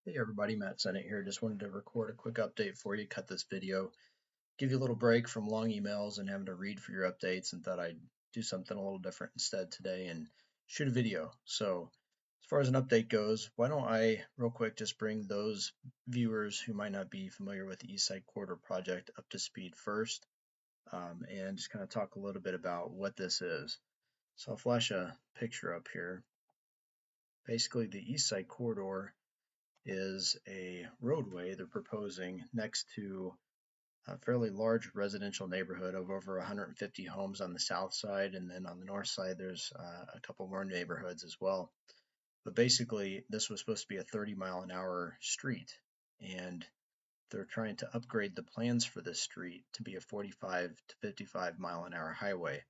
Hey everybody, Matt Sennett here. Just wanted to record a quick update for you, cut this video, give you a little break from long emails and having to read for your updates, and thought I'd do something a little different instead today and shoot a video. So as far as an update goes, why don't I real quick just bring those viewers who might not be familiar with the East Side Corridor project up to speed first, and just kind of talk a little bit about what this is. So I'll flash a picture up here. Basically, the East Side Corridor is a roadway they're proposing next to a fairly large residential neighborhood of over 150 homes on the south side, and then on the north side there's a couple more neighborhoods as well. But basically this was supposed to be a 30-mile-an-hour street, and they're trying to upgrade the plans for this street to be a 45 to 55-mile-an-hour highway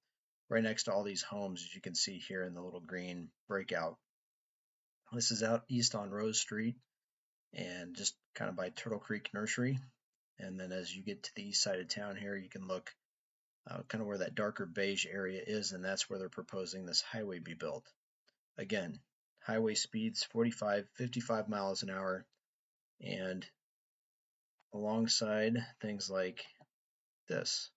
right next to all these homes, as you can see here in the little green breakout. This is out east on Rose Street and just kind of by Turtle Creek Nursery. And then as you get to the east side of town here, you can look kind of where that darker beige area is, and that's where they're proposing this highway be built. Again, highway speeds 45, 55 miles an hour, and alongside things like this.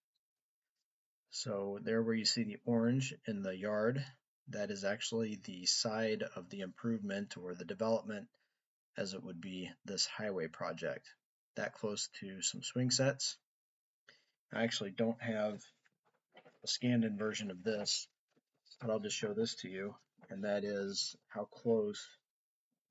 So there where you see the orange in the yard, that is actually the side of the improvement or the development, as it would be this highway project. That close to some swing sets. I actually don't have a scanned in version of this, but I'll just show this to you, and that is how close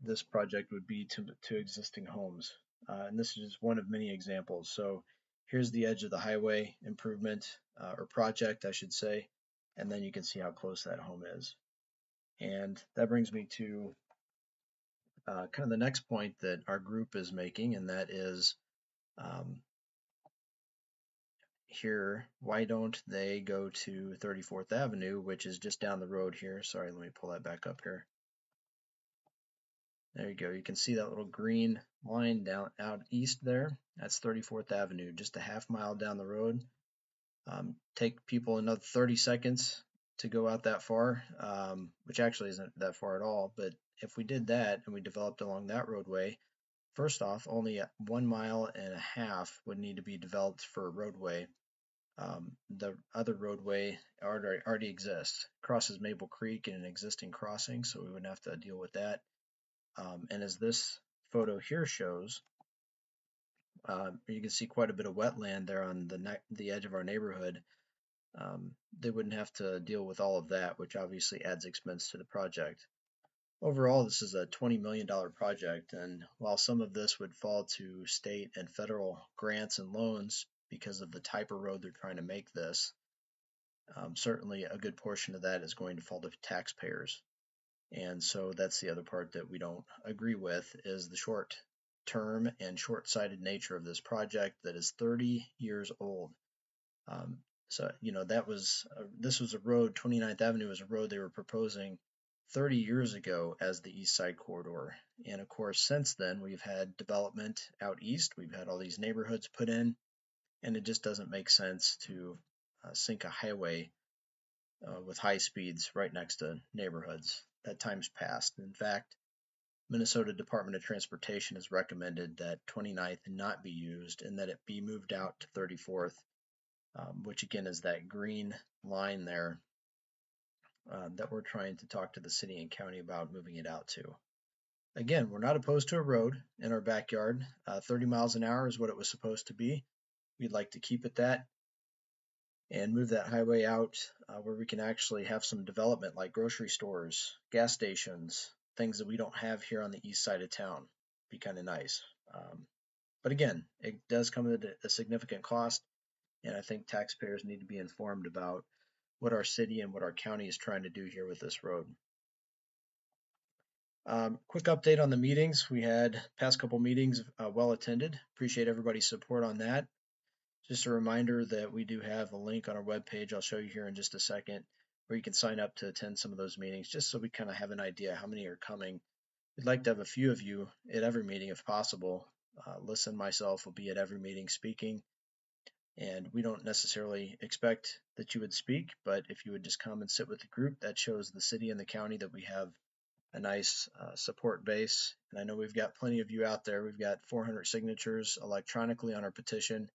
this project would be to existing homes. And this is just one of many examples. So here's the edge of the highway improvement, or project, I should say, and then you can see how close that home is. And that brings me to kind of the next point that our group is making, and that is here, why don't they go to 34th Avenue, which is just down the road here. Sorry, let me pull that back up here. There you go. You can see that little green line down out east there. That's 34th Avenue, just a half-mile down the road. Take people another 30 seconds to go out that far, which actually isn't that far at all. But if we did that and we developed along that roadway, first off, only 1.5 miles would need to be developed for a roadway. The other roadway already exists, crosses Maple Creek in an existing crossing, so we wouldn't have to deal with that. And as this photo here shows, you can see quite a bit of wetland there on the edge of our neighborhood. They wouldn't have to deal with all of that, which obviously adds expense to the project. Overall, this is a $20 million project, and while some of this would fall to state and federal grants and loans because of the type of road they're trying to make this, certainly a good portion of that is going to fall to taxpayers. And so that's the other part that we don't agree with, is the short term and short-sighted nature of this project that is 30 years old. So this was a road, 29th Avenue was a road they were proposing 30 years ago as the East Side Corridor. And of course, since then, we've had development out east. We've had all these neighborhoods put in, and it just doesn't make sense to sink a highway with high speeds right next to neighborhoods. That time's passed. In fact, Minnesota Department of Transportation has recommended that 29th not be used and that it be moved out to 34th, which again is that green line there that we're trying to talk to the city and county about moving it out to. Again, we're not opposed to a road in our backyard. 30 miles an hour is what it was supposed to be. We'd like to keep it that and move that highway out where we can actually have some development like grocery stores, gas stations, things that we don't have here on the east side of town. Be kind of nice. But again, it does come at a significant cost, and I think taxpayers need to be informed about what our city and what our county is trying to do here with this road. Quick update on the meetings. We had past couple meetings well attended. Appreciate everybody's support on that. Just a reminder that we do have a link on our webpage, I'll show you here in just a second, where you can sign up to attend some of those meetings, just so we kind of have an idea how many are coming. We'd like to have a few of you at every meeting if possible. Listen, myself will be at every meeting speaking, and we don't necessarily expect that you would speak, but if you would just come and sit with the group, that shows the city and the county that we have a nice support base. And I know we've got plenty of you out there. We've got 400 signatures electronically on our petition,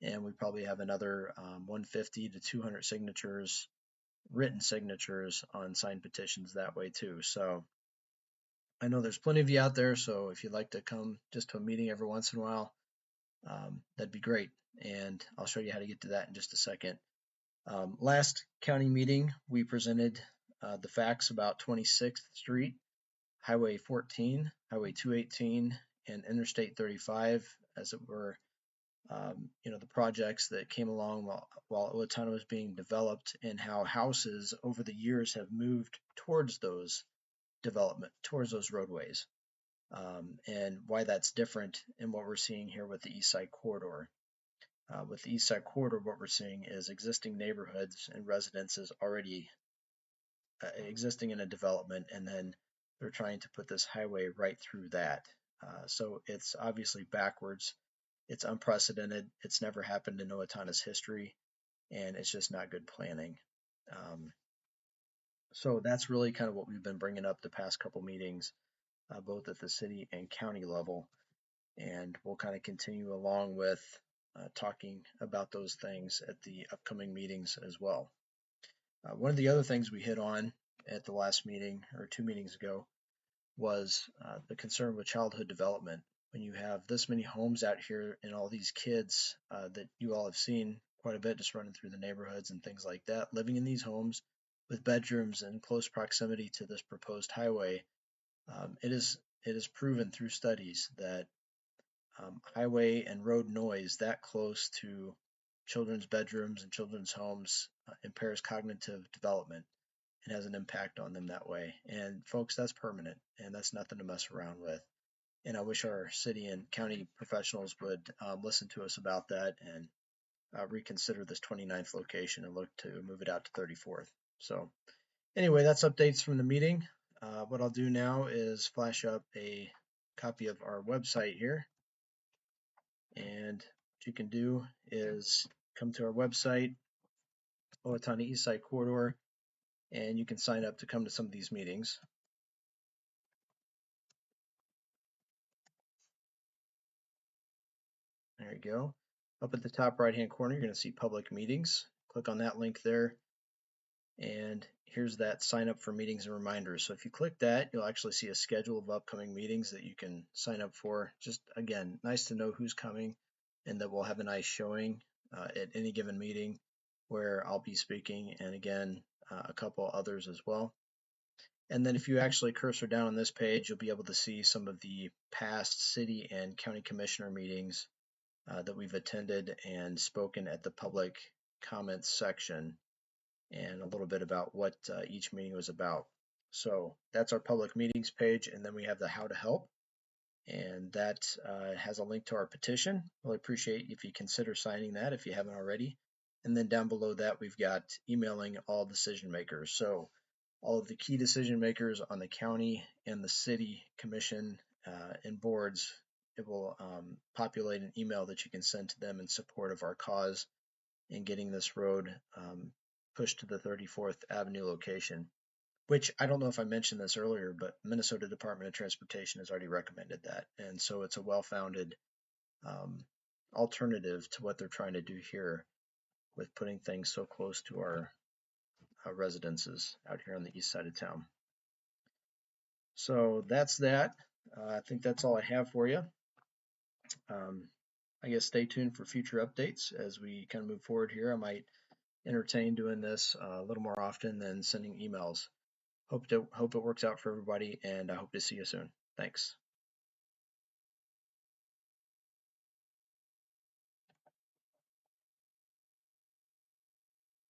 and we probably have another 150 to 200 signatures, written signatures on signed petitions that way too. So I know there's plenty of you out there. So if you'd like to come just to a meeting every once in a while, that'd be great. And I'll show you how to get to that in just a second. Last county meeting, we presented the facts about 26th Street, Highway 14, Highway 218, and Interstate 35, as it were, the projects that came along while Owatonna was being developed, and how houses over the years have moved towards those development, towards those roadways, and why that's different in what we're seeing here with the East Side Corridor. With the East Side Corridor, what we're seeing is existing neighborhoods and residences already existing in a development, and then they're trying to put this highway right through that. So it's obviously backwards. It's unprecedented. It's never happened in Owatonna's history, and it's just not good planning. So that's really kind of what we've been bringing up the past couple meetings, both at the city and county level. And we'll kind of continue along with talking about those things at the upcoming meetings as well. One of the other things we hit on at the last meeting, or 2 meetings ago, was the concern with childhood development. When you have this many homes out here and all these kids that you all have seen quite a bit just running through the neighborhoods and things like that, living in these homes with bedrooms in close proximity to this proposed highway, it is proven through studies that highway and road noise that close to children's bedrooms and children's homes impairs cognitive development and has an impact on them that way. And folks, that's permanent, and that's nothing to mess around with. And I wish our city and county professionals would listen to us about that and reconsider this 29th location and look to move it out to 34th. So anyway, that's updates from the meeting. What I'll do now is flash up a copy of our website here. And what you can do is come to our website, Owatonna East Side Corridor, and you can sign up to come to some of these meetings. There you go. Up at the top right hand corner, you're going to see public meetings. Click on that link there. And here's that sign up for meetings and reminders. So if you click that, you'll actually see a schedule of upcoming meetings that you can sign up for. Just again, nice to know who's coming, and that we'll have a nice showing at any given meeting where I'll be speaking, and again, a couple others as well. And then if you actually cursor down on this page, you'll be able to see some of the past city and county commissioner meetings that we've attended and spoken at the public comments section, and a little bit about what each meeting was about. So that's our public meetings page, and then we have the how to help, and that has a link to our petition. Really appreciate if you consider signing that if you haven't already. And then down below that, we've got emailing all decision makers. So all of the key decision makers on the county and the city commission and boards, it will populate an email that you can send to them in support of our cause in getting this road pushed to the 34th Avenue location, which I don't know if I mentioned this earlier, but Minnesota Department of Transportation has already recommended that. And so it's a well-founded alternative to what they're trying to do here with putting things so close to our residences out here on the east side of town. So that's that. I think that's all I have for you. I guess stay tuned for future updates as we kind of move forward here. I might entertain doing this a little more often than sending emails. Hope it works out for everybody, and I hope to see you soon. Thanks.